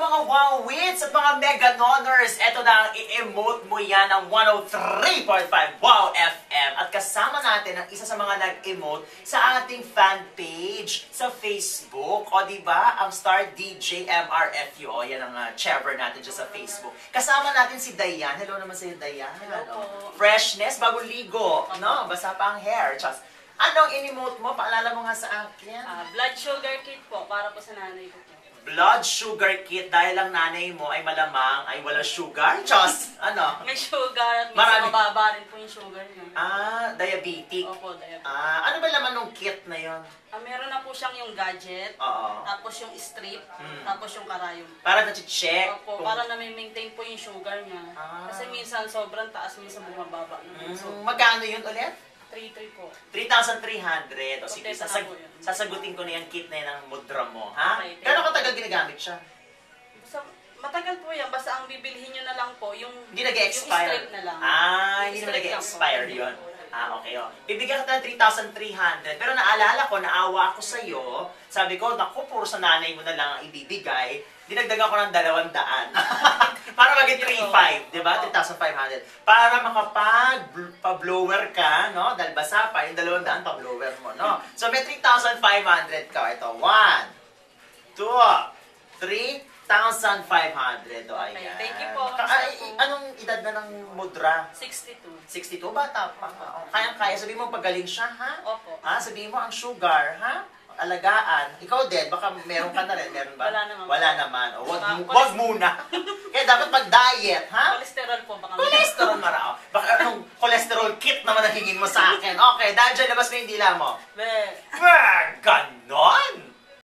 mga wowits at mga meganoners, eto na ang i-emote mo yan ng 103.5 Wow FM. At kasama natin ang isa sa mga nag-emote sa ating fan page sa Facebook. O diba, ang Star DJ MRFU. O yan ang chairman natin dyan sa Facebook. Kasama natin si Dayan. Hello naman sa'yo, Dayan. Hello. Freshness, bagong ligo. No, basa pa ang hair. Just, anong in-emote mo? Paalala mo nga sa akin. Blood sugar kit po, para po sa nanay ko po. Blood sugar kit dahil ang nanay mo ay malamang ay wala sugar? Diyos! Ano? May sugar at Marami. mababa rin po yung sugar niya. Diabetic? Opo, diabetic. Ano ba laman ng kit na yon? Meron na po siyang yung gadget, Oo. tapos yung strip, tapos yung karayom. Para na-check? Opo, para na-maintain po yung sugar niya. Kasi minsan sobrang taas, minsan bumababa. So, Magkano yun ulit? 3-3 po. 3,300. O sige, Kompleto na po yun. sasagutin ko na yung kit na yan ng mudra mo, ha? Okay, Gano'ng katagal ginagamit siya? Matagal po yan, basta ang bibilhin nyo na lang po, yung Hindi nag-expire? yung strip na lang. Hindi na Strip lang nag-expire po. yun. Okay, Bibigyan kita ng 3,300. Pero naalala ko, naawa ako sa'yo. Sabi ko, naku, puro sa nanay mo na lang ang ibibigay. Dinagdagan ko ng 200. Para maging 3,500, di ba? 3,500. Para makapag-blower ka, no? Dahil basa pa, yung 200 pa-blower mo, no? So, may 3,500 ka. Ito, 1, 2, 3,500. Okay, thank you po. Anong edad na ng mudra? 62. 62, bata pa. Kayang-kaya. Sabihin mo, pagaling siya, ha? Opo. Sabihin mo, ang sugar, ha? Alagaan. Ikaw din, baka meron ka na rin. Meron ba? Wala naman. Wala naman. Wag muna. Kaya dapat mag-diet, ha? Cholesterol po, baka Cholesterol marao. Baka anong cholesterol kit naman ang hingin mo sa akin. Okay, dahil dyan, labas mo yung dila mo. Be. Wag!